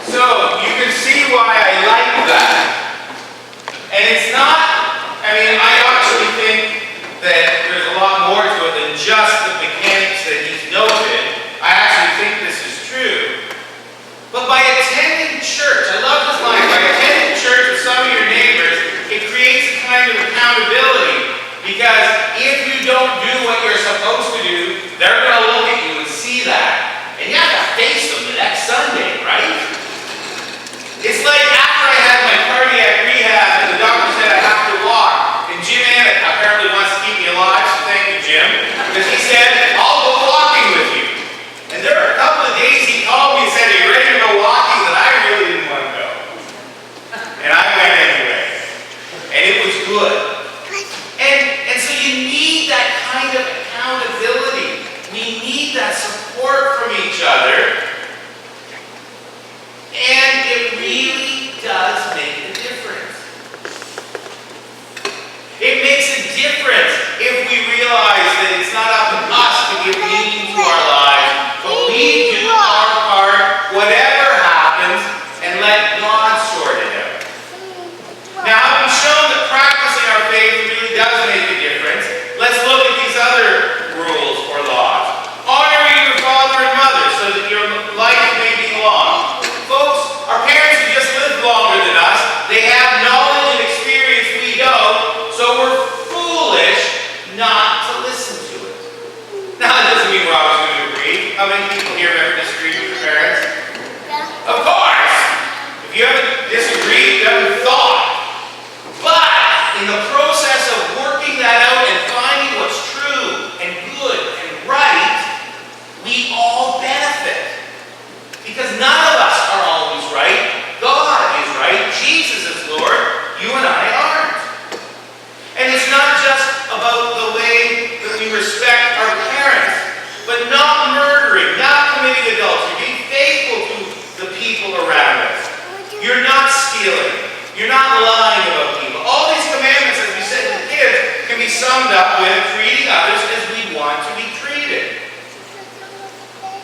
So you can see why I like that. And it's not, I actually think that there's a lot more to it than just the mechanics that he's noted. I actually think this is true. But by attending church, I love this line, by attending church with some of your neighbors, it creates a kind of accountability. Because if you don't do what you're supposed to do, they're going to look at you and see that. And you have to face them the next Sunday, right? It's like after I had my cardiac rehab and the doctor said I have to walk. And Jim Ammett apparently wants to keep me alive, so thank you, Jim. Because he said, I'll go walking with you. And there were a couple of days he called me and said, are you ready to go walking? And I really didn't want to go. And I went anyway. And it was good. And so you need that kind of accountability. We need that support from each other. And it really does make a difference. It makes a difference if we realize that it's not up to us to give meaning to our lives, but we do our part, whatever happens, and let God sort it out. Now, having shown that practicing our faith really does make a difference, let's look at these other rules or laws. Honor your father and mother so that your life may be long. Folks, our parents who just lived longer than us, they have knowledge and experience we don't, so we're foolish not to listen to it. Now, that doesn't mean we're always going to agree. How many people here have ever disagreed with your parents? Yeah. Of course! If you haven't disagreed, you haven't thought. But in the process of working that out and finding what's true and good and right, we all benefit. Because none of us are always right. God is right. Jesus is Lord. You and I aren't. And it's not just about the way that we respect our parents, but not murdering, not committing adultery, being faithful to the people around us. You're not stealing. You're not lying about people. All these commandments, as we said to the kids, can be summed up with treating others as we want to be treated.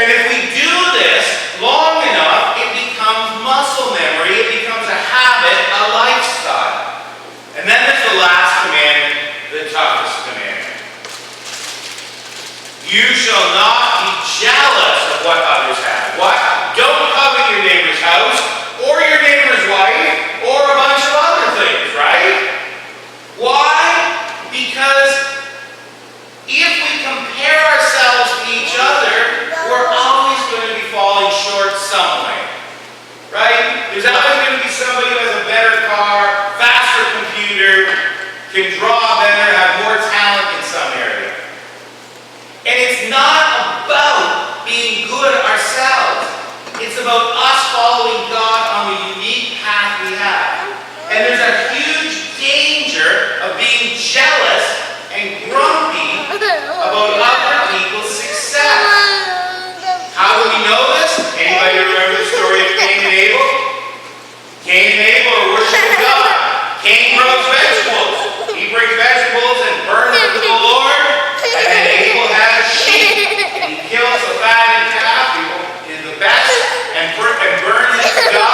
And if we do this long enough, it becomes muscle memory, it becomes a habit, a lifestyle. And then there's the last commandment, the toughest commandment. You shall not be jealous of what others have. What? Don't covet your neighbor's house, or your neighbor's wife, or a bunch of other things, right? Why? Because if we compare ourselves to each other, we're always going to be falling short somewhere, right? There's always going to be somebody who has a better car, faster computer, can draw better, have more talent in some area. And it's not about being good ourselves. It's about us following God on the unique path we have. And there's a huge danger of being jealous and grumpy about other people's success. How do we know this? Anybody remember the story of Cain and Abel? Cain and Abel are worshiping God. Cain grows vegetables. He brings vegetables and burns them to the Lord. And then Abel has sheep. And he kills the fattened calf. He is the best and burns it to God.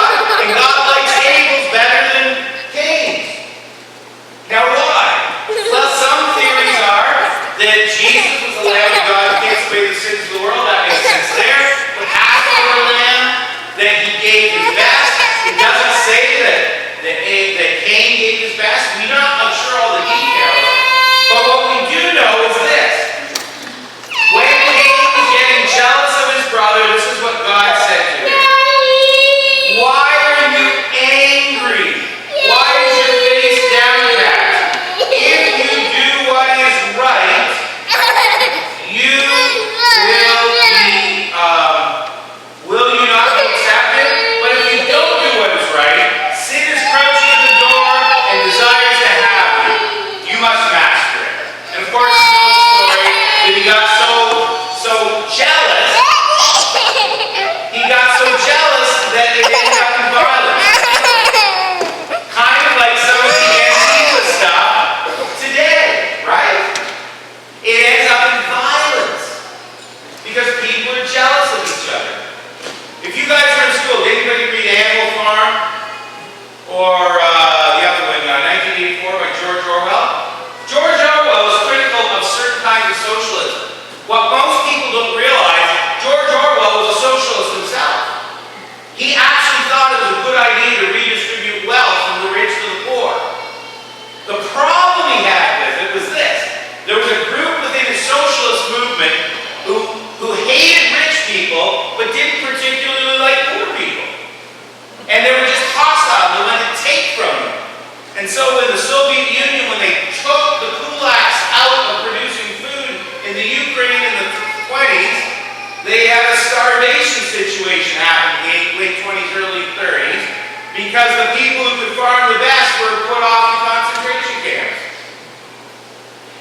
because the people who could farm the best were put off in concentration camps.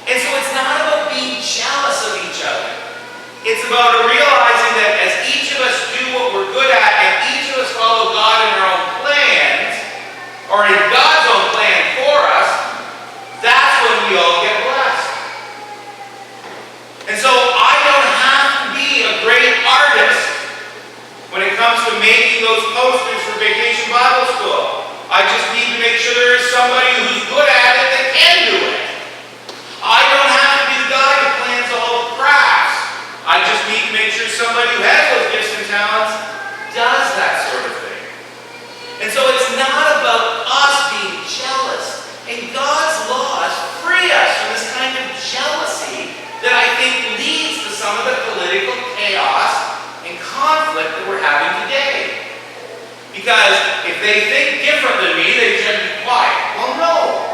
And so it's not about being jealous of each other. It's about realizing that as each of us do what we're good at, and each of us follow God in our own plans, or in God's own plan for us, that's when we all get blessed. And so I don't have to be a great artist when it comes to making those posters for Vacation Bible School. I just need to make sure there is somebody who's good at it that can do it. I don't have to be the guy who plans all the crafts. I just need to make sure somebody who has those gifts and talents does that sort of thing. And so it's not about us being jealous. And God's laws free us from this kind of jealousy that I think leads to some of the political chaos and conflict that we're having today. Because if they think different than me, they should be quiet. Well, no.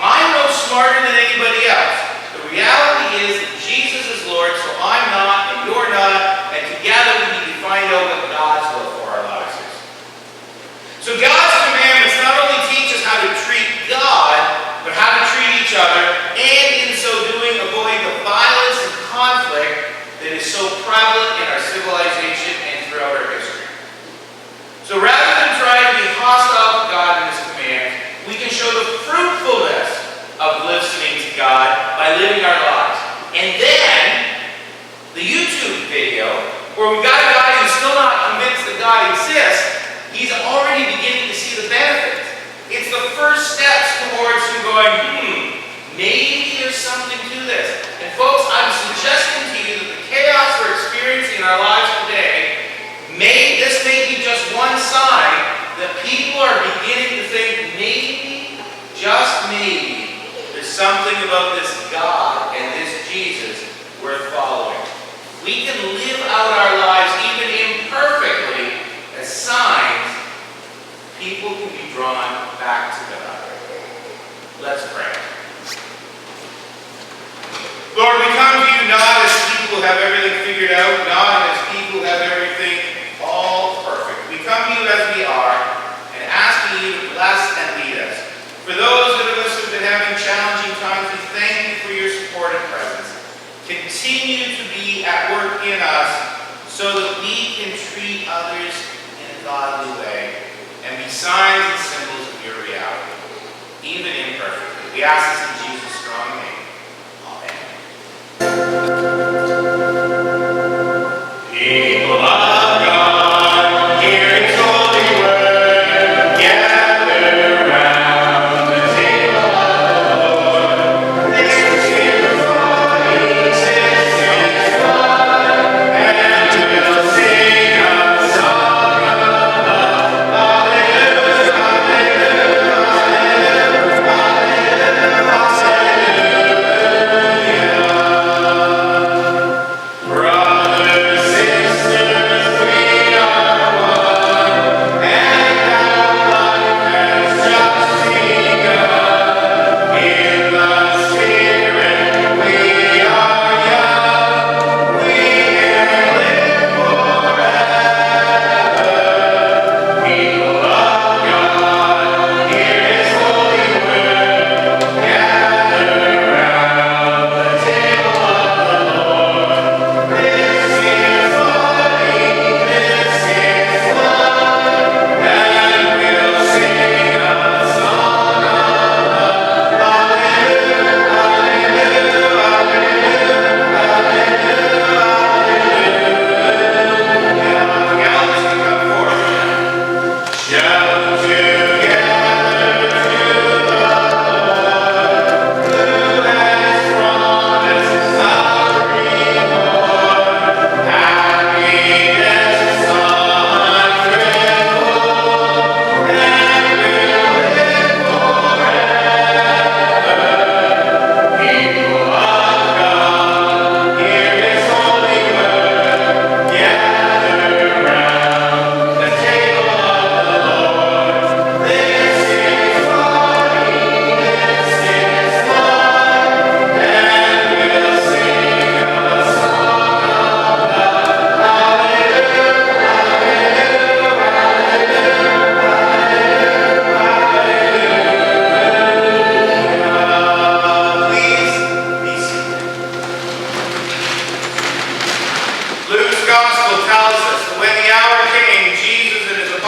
I'm no smarter than anybody else. The reality is that Jesus is Lord, so I'm not, and you're not, and together we need to find out what God's will for our lives is. So God's commandments not only teach us how to treat God, but how to treat each other, and in so doing avoid the violence and conflict that is so prevalent in our civilization and throughout our history. So rather than trying to be hostile to God in His commands, we can show the fruitfulness of listening to God by living our lives. And then, the YouTube video, where we've got a guy who's still not convinced that God exists, he's already beginning to see the benefits. It's the first steps towards him going, maybe there's something to this. And folks, I'm suggesting to you that the chaos we're experiencing in our lives today, this may be just one sign that people are beginning to think maybe, just maybe, there's something about this God and this Jesus worth following. We can live out our lives even imperfectly as signs people can be drawn back to God. Let's pray. Lord, we come to you not as people who have everything figured out, not as people who have everything all perfect. We come to you as we are and asking you to bless and lead us. For those of us who have been having challenging times, we thank you for your support and presence. Continue to be at work in us so that we can treat others in a godly way and be signs and symbols of your reality, even imperfectly. We ask this in Jesus' strong name. Amen. People of God, hear His holy word, gather round the table of the Lord. This is His body, sits in His blood, and we'll sing a song of love. Hallelujah, hallelujah, hallelujah, hallelujah, hallelujah.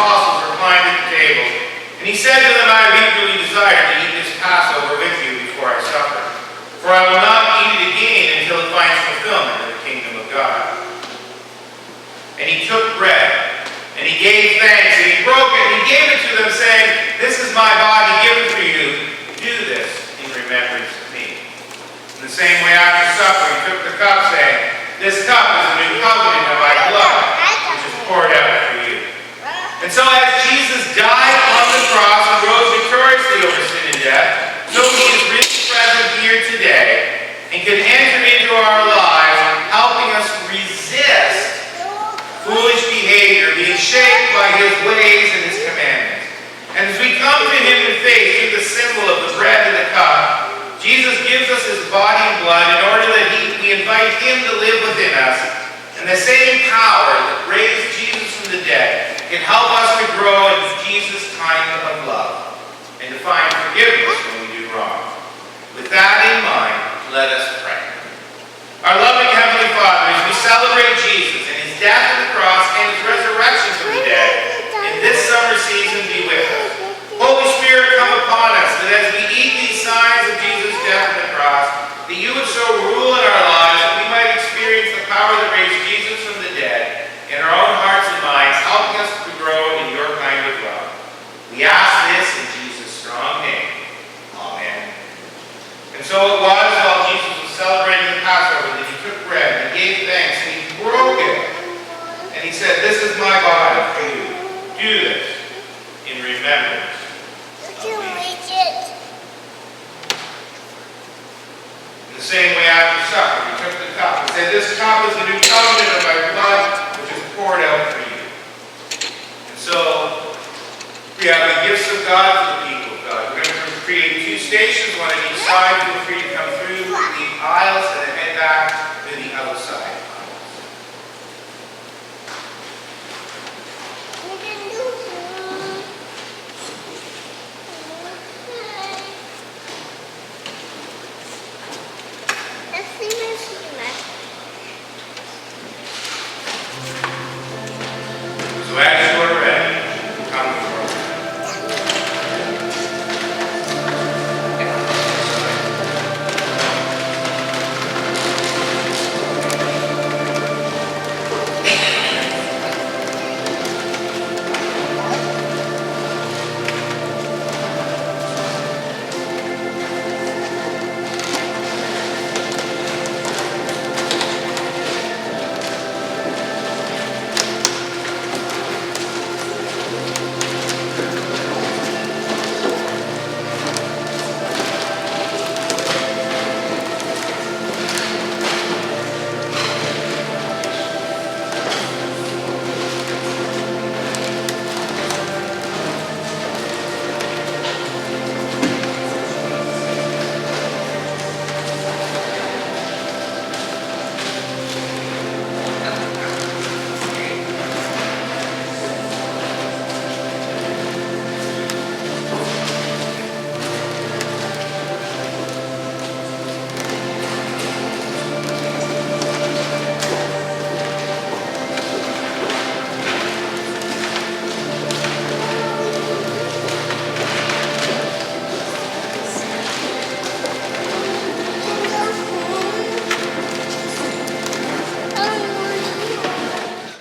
apostles reclined at the table. And he said to them, I have eagerly desired to eat this Passover with you before I suffer. For I will not eat it again until it finds fulfillment in the kingdom of God. And he took bread, and he gave thanks, and he broke it, and he gave it to them, saying, This is my body given for you. Do this in remembrance of me. In the same way after supper, he took the cup, saying, This cup is the new covenant of my blood, which is poured out for you. And so as Jesus died on the cross and rose victoriously over sin and death, so he is really present here today and can enter into our lives, helping us resist foolish behavior, being shaped by his ways and his commandments. And as we come to him in faith through the symbol of the bread and the cup, Jesus gives us his body and blood in order that we invite him to live within us. And the same power that raised Jesus from the dead can help us to grow in Jesus' kind of love and to find forgiveness when we do wrong. With that in mind, let us pray. Our loving Heavenly Father, as we celebrate Jesus and his death on the cross and his resurrection from the dead, in this summer season, be with us. Holy Spirit, come upon us, that as we eat these signs of Jesus' death on the cross, that you would so rule in our lives that we might experience the power that raised Jesus from the dead in our own hearts and minds, helping us to grow in your kind of love. We ask this in Jesus' strong name. Amen. And so it was while Jesus was celebrating the Passover that he took bread and gave thanks and he broke it. And he said, This is my body for you. Do this in remembrance. In the same way after supper, he took the cup and said, This cup is the new covenant of my blood, which is poured out for you. And so, we have the gifts of God for the people of God. We're going to create 2 stations, one on each side. Feel free to come through the aisles and then head back